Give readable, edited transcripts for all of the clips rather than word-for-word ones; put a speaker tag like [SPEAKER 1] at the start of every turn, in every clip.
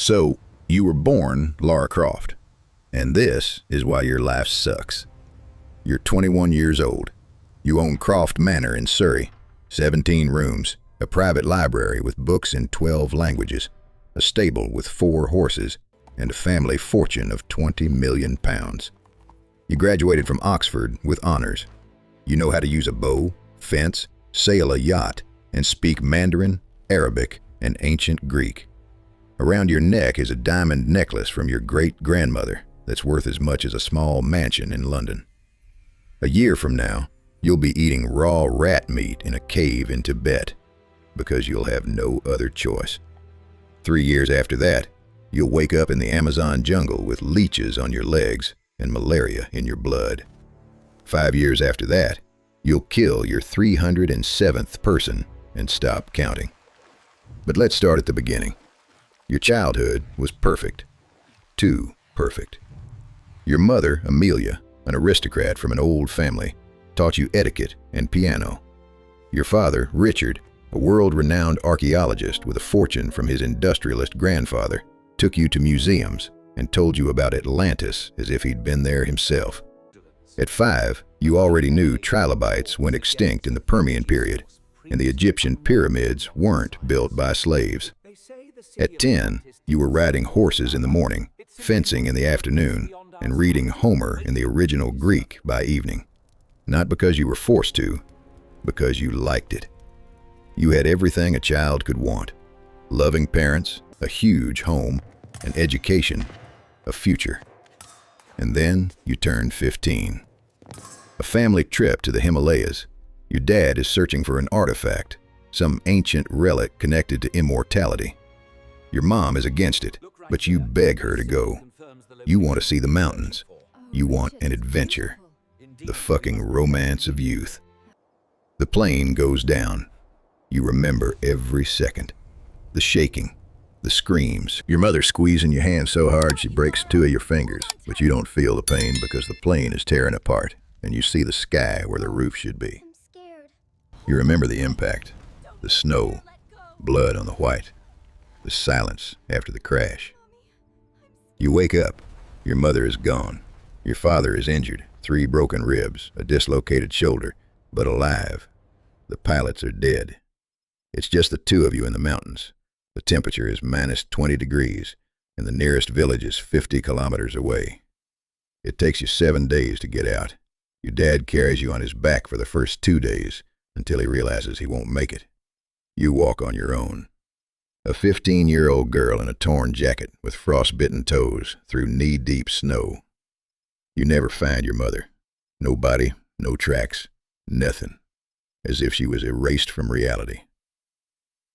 [SPEAKER 1] So, you were born Lara Croft, and this is why your life sucks. You're 21 years old. You own Croft Manor in Surrey, 17 rooms, a private library with books in 12 languages, a stable with 4 horses, and a family fortune of £20 million. You graduated from Oxford with honors. You know how to use a bow, fence, sail a yacht, and speak Mandarin, Arabic, and ancient Greek. Around your neck is a diamond necklace from your great-grandmother that's worth as much as a small mansion in London. A year from now, you'll be eating raw rat meat in a cave in Tibet because you'll have no other choice. 3 years after that, you'll wake up in the Amazon jungle with leeches on your legs and malaria in your blood. 5 years after that, you'll kill your 307th person and stop counting. But let's start at the beginning. Your childhood was perfect. Too perfect. Your mother, Amelia, an aristocrat from an old family, taught you etiquette and piano. Your father, Richard, a world-renowned archaeologist with a fortune from his industrialist grandfather, took you to museums and told you about Atlantis as if he'd been there himself. At 5, you already knew trilobites went extinct in the Permian period, and the Egyptian pyramids weren't built by slaves. At 10, you were riding horses in the morning, fencing in the afternoon, and reading Homer in the original Greek by evening. Not because you were forced to, because you liked it. You had everything a child could want: loving parents, a huge home, an education, a future. And then you turned 15. A family trip to the Himalayas. Your dad is searching for an artifact, some ancient relic connected to immortality. Your mom is against it, but you beg her to go. You want to see the mountains. You want an adventure. The fucking romance of youth. The plane goes down. You remember every second. The shaking, the screams, your mother squeezing your hand so hard she breaks 2 of your fingers, but you don't feel the pain because the plane is tearing apart and you see the sky where the roof should be. You remember the impact, the snow, blood on the white, the silence after the crash. You wake up. Your mother is gone. Your father is injured, 3 broken ribs, a dislocated shoulder, but alive. The pilots are dead. It's just the 2 of you in the mountains. The temperature is minus 20 degrees, and the nearest village is 50 kilometers away. It takes you 7 days to get out. Your dad carries you on his back for the first 2 days, until he realizes he won't make it. You walk on your own. A 15-year-old girl in a torn jacket with frostbitten toes through knee-deep snow. You never find your mother. No body, no tracks, nothing. As if she was erased from reality.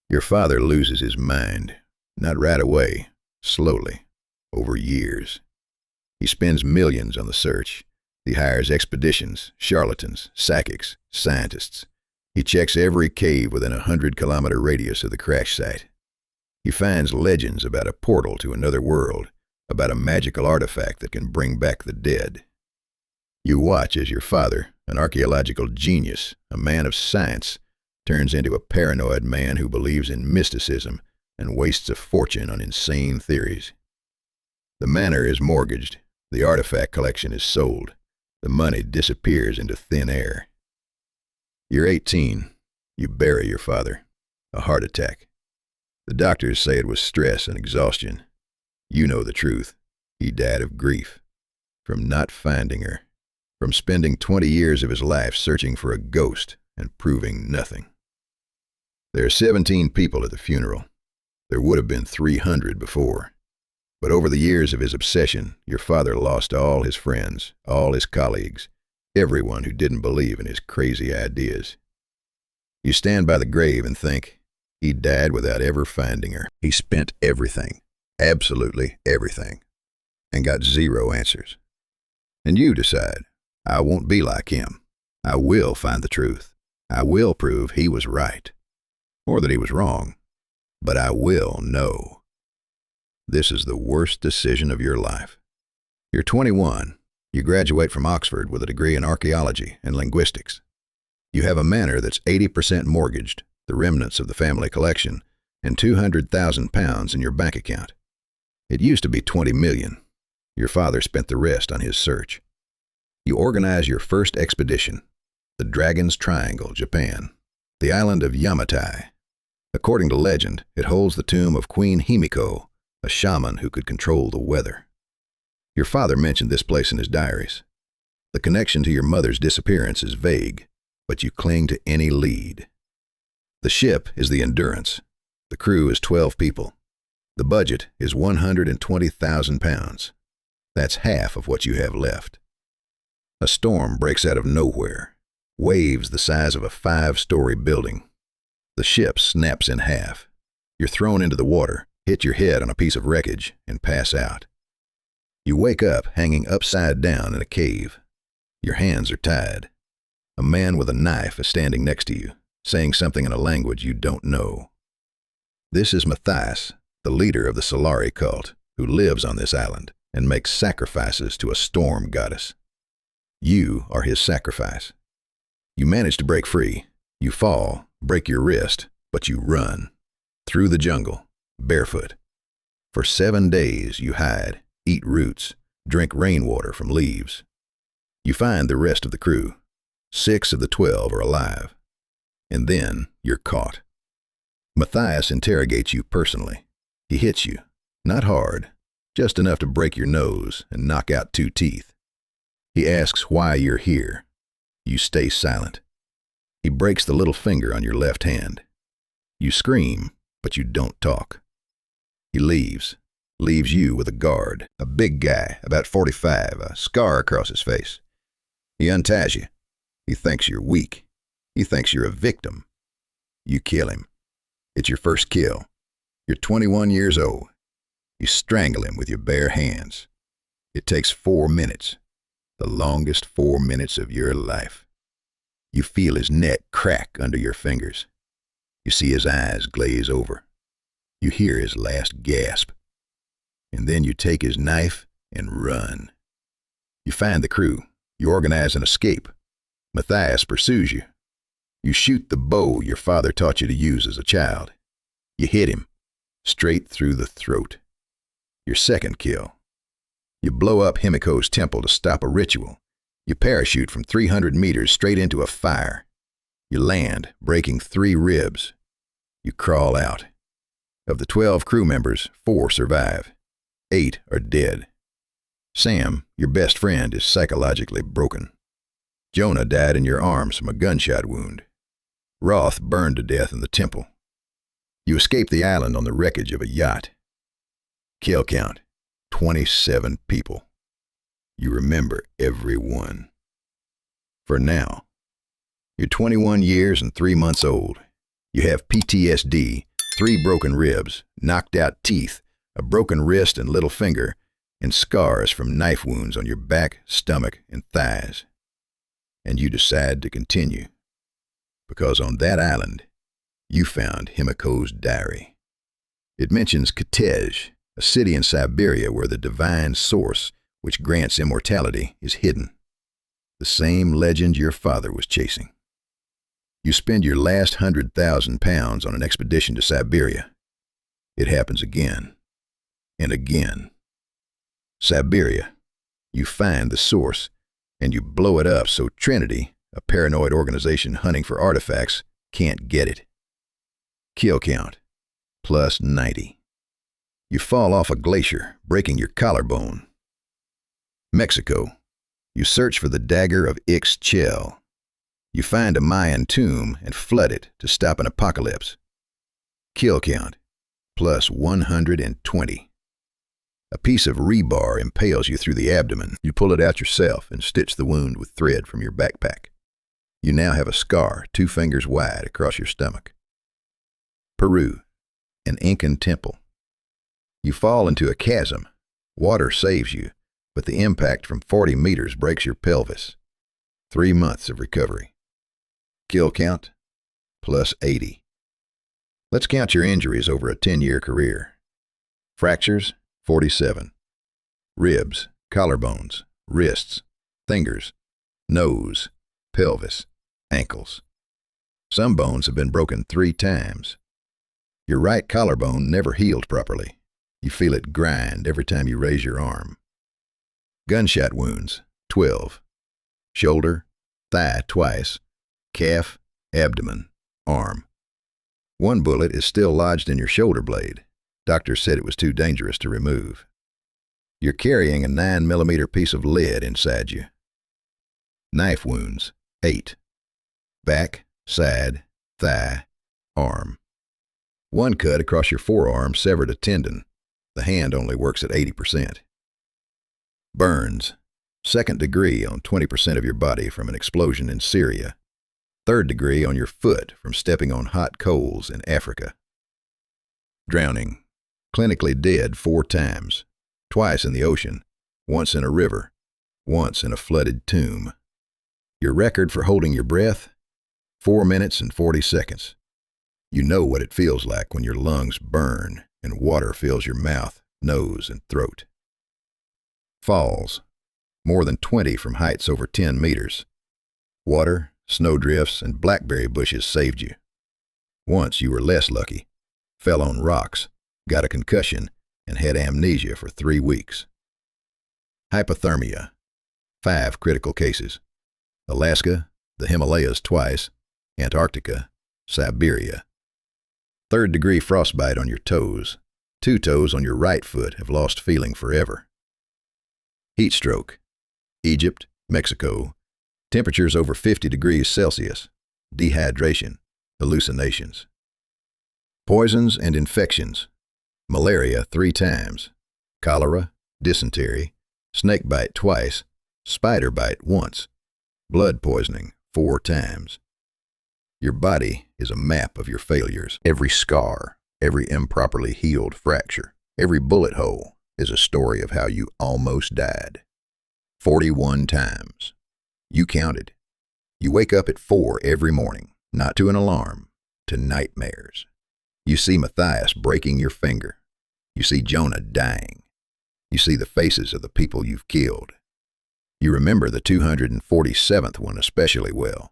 [SPEAKER 1] Your father loses his mind, not right away, slowly, over years. He spends millions on the search. He hires expeditions, charlatans, psychics, scientists. He checks every cave within a 100-kilometer radius of the crash site. He finds legends about a portal to another world, about a magical artifact that can bring back the dead. You watch as your father, an archaeological genius, a man of science, turns into a paranoid man who believes in mysticism and wastes a fortune on insane theories. The manor is mortgaged. The artifact collection is sold. The money disappears into thin air. You're 18. You bury your father. A heart attack. The doctors say it was stress and exhaustion. You know the truth. He died of grief. From not finding her. From spending 20 years of his life searching for a ghost and proving nothing. There are 17 people at the funeral. There would have been 300 before. But over the years of his obsession, your father lost all his friends, all his colleagues, everyone who didn't believe in his crazy ideas. You stand by the grave and think, he died without ever finding her. He spent everything, absolutely everything, and got 0 answers. And you decide, I won't be like him. I will find the truth. I will prove he was right, or that he was wrong, but I will know. This is the worst decision of your life. You're 21. You graduate from Oxford with a degree in archaeology and linguistics. You have a manor that's 80% mortgaged, the remnants of the family collection, and £200,000 in your bank account. It used to be 20 million. Your father spent the rest on his search. You organize your first expedition, the Dragon's Triangle, Japan, the island of Yamatai. According to legend, it holds the tomb of Queen Himiko, a shaman who could control the weather. Your father mentioned this place in his diaries. The connection to your mother's disappearance is vague, but you cling to any lead. The ship is the Endurance. The crew is 12 people. The budget is £120,000. That's half of what you have left. A storm breaks out of nowhere, waves the size of a 5-story building. The ship snaps in half. You're thrown into the water, hit your head on a piece of wreckage, and pass out. You wake up hanging upside down in a cave. Your hands are tied. A man with a knife is standing next to you, saying something in a language you don't know. This is Matthias, the leader of the Solari cult, who lives on this island and makes sacrifices to a storm goddess. You are his sacrifice. You manage to break free. You fall, break your wrist, but you run. Through the jungle, barefoot. For 7 days you hide, eat roots, drink rainwater from leaves. You find the rest of the crew. 6 of the 12 are alive. And then you're caught. Matthias interrogates you personally. He hits you, not hard, just enough to break your nose and knock out 2 teeth. He asks why you're here. You stay silent. He breaks the little finger on your left hand. You scream, but you don't talk. He leaves you with a guard, a big guy, about 45, a scar across his face. He unties you. He thinks you're weak. He thinks you're a victim. You kill him. It's your first kill. You're 21 years old. You strangle him with your bare hands. It takes 4 minutes, the longest 4 minutes of your life. You feel his neck crack under your fingers. You see his eyes glaze over. You hear his last gasp. And then you take his knife and run. You find the crew. You organize an escape. Matthias pursues you. You shoot the bow your father taught you to use as a child. You hit him, straight through the throat. Your second kill. You blow up Himiko's temple to stop a ritual. You parachute from 300 meters straight into a fire. You land, breaking 3 ribs. You crawl out. Of the 12 crew members, 4 survive. 8 are dead. Sam, your best friend, is psychologically broken. Jonah died in your arms from a gunshot wound. Roth burned to death in the temple. You escape the island on the wreckage of a yacht. Kill count, 27 people. You remember every one. For now, you're 21 years and 3 months old. You have PTSD, 3 broken ribs, knocked out teeth, a broken wrist and little finger, and scars from knife wounds on your back, stomach, and thighs. And you decide to continue. Because on that island, you found Himiko's diary. It mentions Kitezh, a city in Siberia where the divine source, which grants immortality, is hidden. The same legend your father was chasing. You spend your last £100,000 on an expedition to Siberia. It happens again and again. Siberia, you find the source, and you blow it up so Trinity, a paranoid organization hunting for artifacts, can't get it. Kill count, plus 90. You fall off a glacier, breaking your collarbone. Mexico, you search for the dagger of Ixchel. You find a Mayan tomb and flood it to stop an apocalypse. Kill count, plus 120. A piece of rebar impales you through the abdomen. You pull it out yourself and stitch the wound with thread from your backpack. You now have a scar 2 fingers wide across your stomach. Peru, an Incan temple. You fall into a chasm. Water saves you, but the impact from 40 meters breaks your pelvis. 3 months of recovery. Kill count, plus 80. Let's count your injuries over a 10-year career. Fractures, 47. Ribs, collarbones, wrists, fingers, nose, pelvis, ankles. Some bones have been broken 3 times. Your right collarbone never healed properly. You feel it grind every time you raise your arm. Gunshot wounds, 12. Shoulder, thigh twice, calf, abdomen, arm. One bullet is still lodged in your shoulder blade. Doctors said it was too dangerous to remove. You're carrying a 9mm piece of lead inside you. Knife wounds, 8. Back, side, thigh, arm. One cut across your forearm severed a tendon. The hand only works at 80%. Burns, 2nd degree on 20% of your body from an explosion in Syria. 3rd degree on your foot from stepping on hot coals in Africa. Drowning, clinically dead 4 times. Twice in the ocean, once in a river, once in a flooded tomb. Your record for holding your breath? 4 minutes and 40 seconds. You know what it feels like when your lungs burn and water fills your mouth, nose, and throat. Falls, more than 20 from heights over 10 meters. Water, snowdrifts, and blackberry bushes saved you. Once you were less lucky, fell on rocks, got a concussion, and had amnesia for 3 weeks. Hypothermia, 5 critical cases. Alaska, the Himalayas twice, Antarctica, Siberia. 3rd degree frostbite on your toes. 2 toes on your right foot have lost feeling forever. Heat stroke, Egypt, Mexico. Temperatures over 50 degrees Celsius. Dehydration, hallucinations. Poisons and infections. Malaria 3 times. Cholera, dysentery, snake bite twice, spider bite once. Blood poisoning 4 times. Your body is a map of your failures. Every scar, every improperly healed fracture, every bullet hole is a story of how you almost died. 41 times. You counted. You wake up at 4 every morning, not to an alarm, to nightmares. You see Matthias breaking your finger. You see Jonah dying. You see the faces of the people you've killed. You remember the 247th one especially well.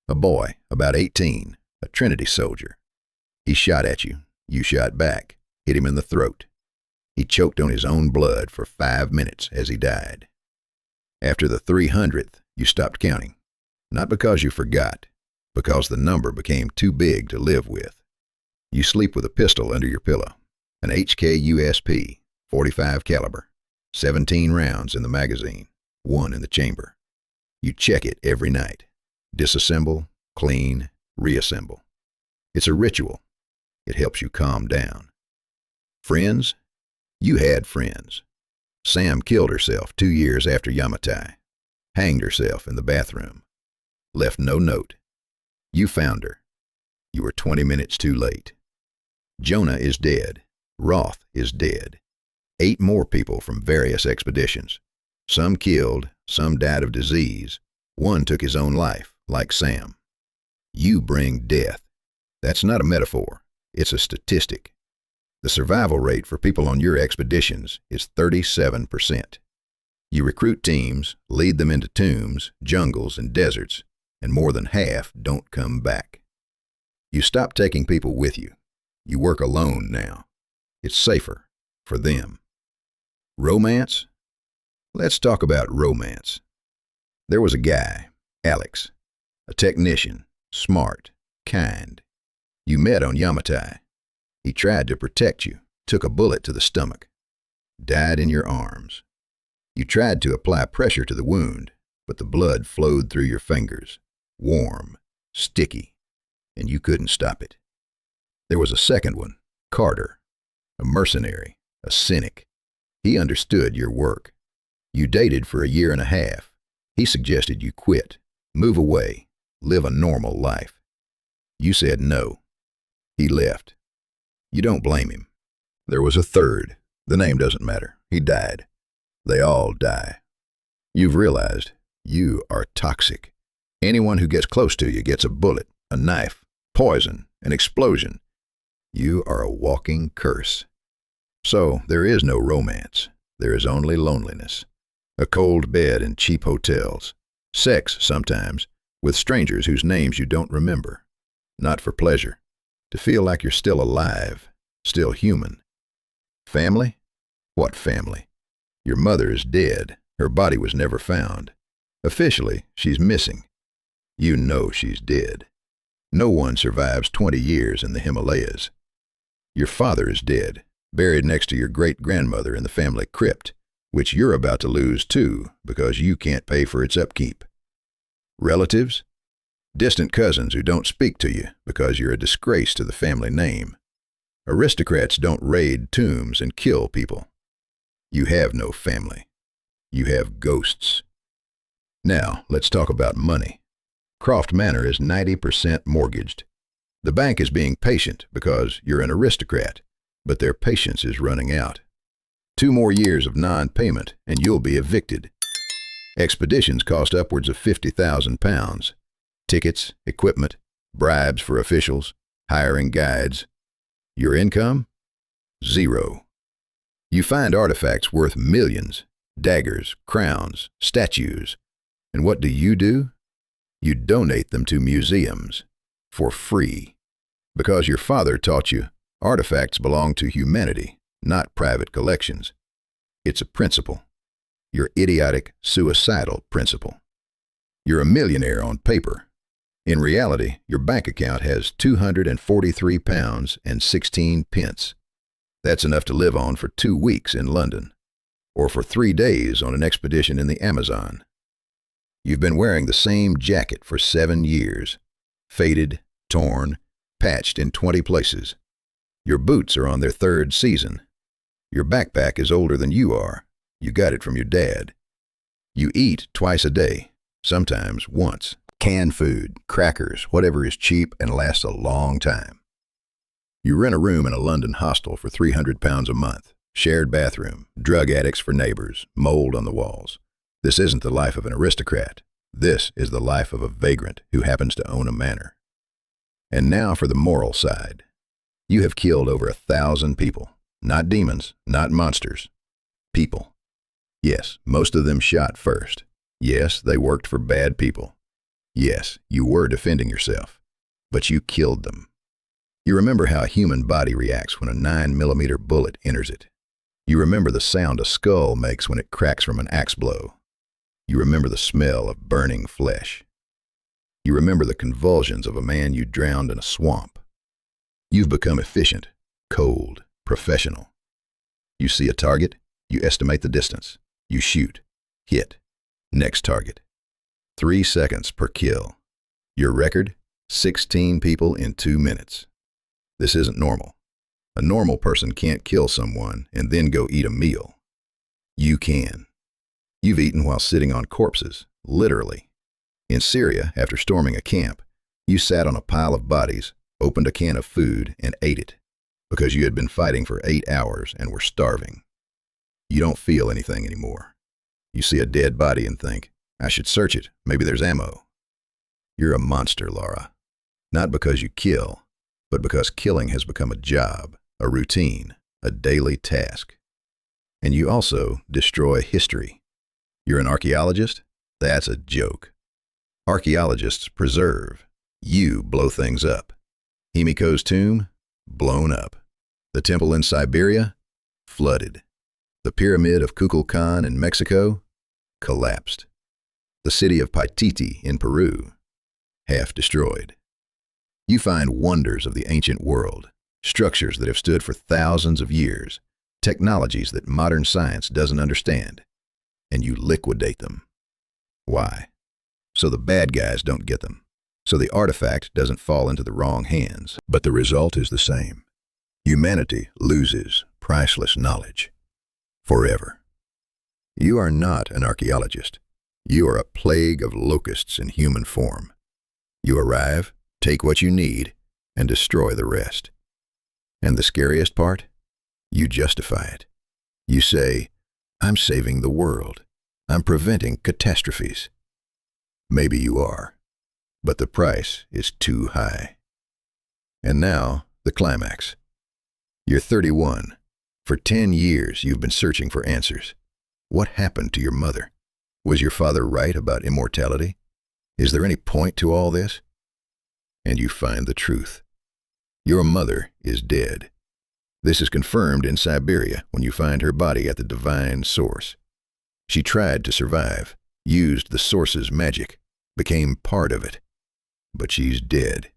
[SPEAKER 1] A boy, about 18, a Trinity soldier. He shot at you. You shot back, hit him in the throat. He choked on his own blood for 5 minutes as he died. After the 300th, you stopped counting. Not because you forgot, because the number became too big to live with. You sleep with a pistol under your pillow, an HK-USP, .45 caliber, 17 rounds in the magazine, 1 in the chamber. You check it every night. Disassemble, clean, reassemble. It's a ritual. It helps you calm down. Friends? You had friends. Sam killed herself 2 years after Yamatai. Hanged herself in the bathroom. Left no note. You found her. You were 20 minutes too late. Jonah is dead. Roth is dead. 8 more people from various expeditions. Some killed, some died of disease. One took his own life, like Sam. You bring death. That's not a metaphor. It's a statistic. The survival rate for people on your expeditions is 37%. You recruit teams, lead them into tombs, jungles, and deserts, and more than half don't come back. You stop taking people with you. You work alone now. It's safer for them. Romance? Let's talk about romance. There was a guy, Alex, a technician, smart, kind. You met on Yamatai. He tried to protect you, took a bullet to the stomach, died in your arms. You tried to apply pressure to the wound, but the blood flowed through your fingers, warm, sticky, and you couldn't stop it. There was a second one, Carter, a mercenary, a cynic. He understood your work. You dated for a year and a half. He suggested you quit, move away, live a normal life. You said no. He left. You don't blame him. There was a third. The name doesn't matter. He died. They all die. You've realized you are toxic. Anyone who gets close to you gets a bullet, a knife, poison, an explosion. You are a walking curse. So there is no romance. There is only loneliness. A cold bed in cheap hotels. Sex, sometimes, with strangers whose names you don't remember. Not for pleasure. To feel like you're still alive, still human. Family? What family? Your mother is dead. Her body was never found. Officially, she's missing. You know she's dead. No one survives 20 years in the Himalayas. Your father is dead, buried next to your great-grandmother in the family crypt, which you're about to lose too because you can't pay for its upkeep. Relatives? Distant cousins who don't speak to you because you're a disgrace to the family name. Aristocrats don't raid tombs and kill people. You have no family. You have ghosts. Now, let's talk about money. Croft Manor is 90% mortgaged. The bank is being patient because you're an aristocrat, but their patience is running out. 2 more years of non-payment and you'll be evicted. Expeditions cost upwards of £50,000. Tickets, equipment, bribes for officials, hiring guides. Your income? 0. You find artifacts worth millions, daggers, crowns, statues. And what do? You donate them to museums for free. Because your father taught you artifacts belong to humanity, not private collections. It's a principle. Your idiotic, suicidal principle. You're a millionaire on paper. In reality, your bank account has £243 and 16 pence. That's enough to live on for 2 weeks in London, or for 3 days on an expedition in the Amazon. You've been wearing the same jacket for 7 years, faded, torn, patched in 20 places. Your boots are on their 3rd season. Your backpack is older than you are. You got it from your dad. You eat twice a day, sometimes once. Canned food, crackers, whatever is cheap and lasts a long time. You rent a room in a London hostel for £300 a month, shared bathroom, drug addicts for neighbors, mold on the walls. This isn't the life of an aristocrat. This is the life of a vagrant who happens to own a manor. And now for the moral side. You have killed over 1,000 people. Not demons, not monsters. People. Yes, most of them shot first. Yes, they worked for bad people. Yes, you were defending yourself, but you killed them. You remember how a human body reacts when a 9mm bullet enters it. You remember the sound a skull makes when it cracks from an axe blow. You remember the smell of burning flesh. You remember the convulsions of a man you drowned in a swamp. You've become efficient, cold, professional. You see a target, you estimate the distance. You shoot, hit, next target. 3 seconds per kill. Your record? 16 people in 2 minutes. This isn't normal. A normal person can't kill someone and then go eat a meal. You can. You've eaten while sitting on corpses, literally. In Syria, after storming a camp, you sat on a pile of bodies, opened a can of food, and ate it, because you had been fighting for 8 hours and were starving. You don't feel anything anymore. You see a dead body and think, I should search it, maybe there's ammo. You're a monster, Lara. Not because you kill, but because killing has become a job, a routine, a daily task. And you also destroy history. You're an archaeologist? That's a joke. Archaeologists preserve. You blow things up. Himiko's tomb? Blown up. The temple in Siberia? Flooded. The pyramid of Kukulkan in Mexico? Collapsed. The city of Paititi in Peru? Half destroyed. You find wonders of the ancient world, structures that have stood for thousands of years, technologies that modern science doesn't understand, and you liquidate them. Why? So the bad guys don't get them, so the artifact doesn't fall into the wrong hands. But the result is the same. Humanity loses priceless knowledge. Forever. You are not an archaeologist. You are a plague of locusts in human form. You arrive, take what you need, and destroy the rest. And the scariest part? You justify it. You say, I'm saving the world. I'm preventing catastrophes. Maybe you are, but the price is too high. And now, the climax. You're 31. For 10 years, you've been searching for answers. What happened to your mother? Was your father right about immortality? Is there any point to all this? And you find the truth. Your mother is dead. This is confirmed in Siberia when you find her body at the divine source. She tried to survive, used the source's magic, became part of it. But she's dead.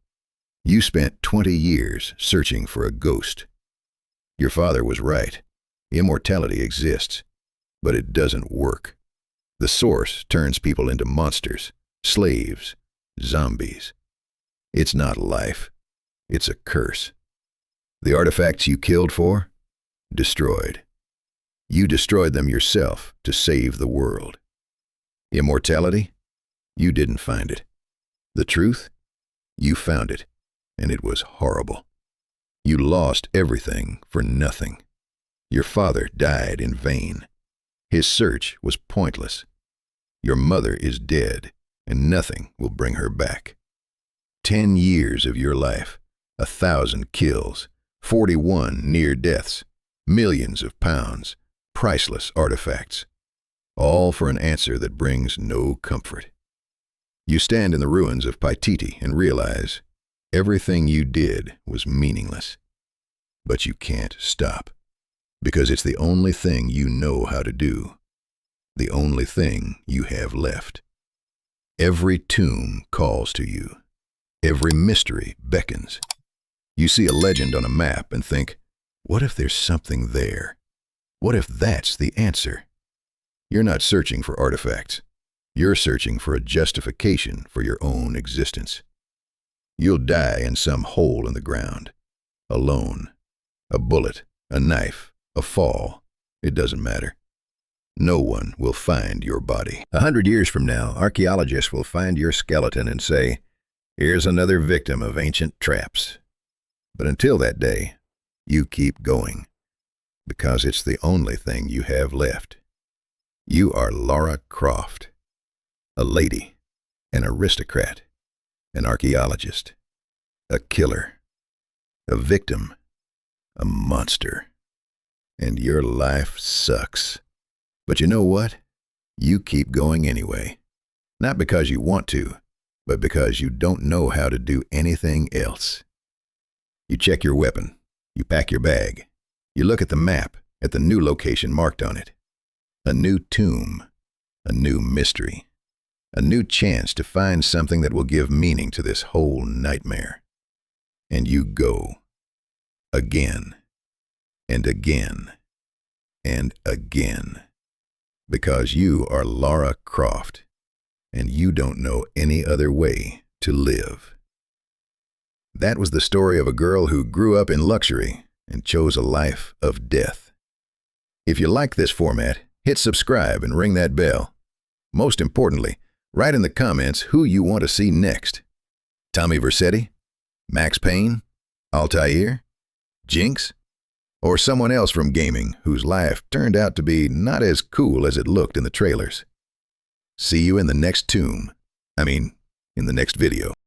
[SPEAKER 1] You spent 20 years searching for a ghost. Your father was right. Immortality exists, but it doesn't work. The source turns people into monsters, slaves, zombies. It's not life. It's a curse. The artifacts you killed for? Destroyed. You destroyed them yourself to save the world. Immortality? You didn't find it. The truth? You found it, and it was horrible. You lost everything for nothing. Your father died in vain. His search was pointless. Your mother is dead, and nothing will bring her back. 10 years of your life, 1,000 kills, 41 near deaths, millions of pounds, priceless artifacts, all for an answer that brings no comfort. You stand in the ruins of Paititi and realize everything you did was meaningless. But you can't stop, because it's the only thing you know how to do, the only thing you have left. Every tomb calls to you. Every mystery beckons. You see a legend on a map and think, what if there's something there? What if that's the answer? You're not searching for artifacts. You're searching for a justification for your own existence. You'll die in some hole in the ground, alone. A bullet, a knife, a fall, it doesn't matter. No one will find your body. 100 years from now, archaeologists will find your skeleton and say, here's another victim of ancient traps. But until that day, you keep going, because it's the only thing you have left. You are Lara Croft, a lady, an aristocrat, an archaeologist, a killer, a victim, a monster. And your life sucks. But you know what? You keep going anyway. Not because you want to, but because you don't know how to do anything else. You check your weapon. You pack your bag. You look at the map, at the new location marked on it. A new tomb, a new mystery, a new chance to find something that will give meaning to this whole nightmare. And you go. Again, and again, and again. Because you are Lara Croft, and you don't know any other way to live. That was the story of a girl who grew up in luxury and chose a life of death. If you like this format, hit subscribe and ring that bell. Most importantly, write in the comments who you want to see next. Tommy Vercetti? Max Payne? Altair? Jinx? Or someone else from gaming whose life turned out to be not as cool as it looked in the trailers. See you in the next tomb. In the next video.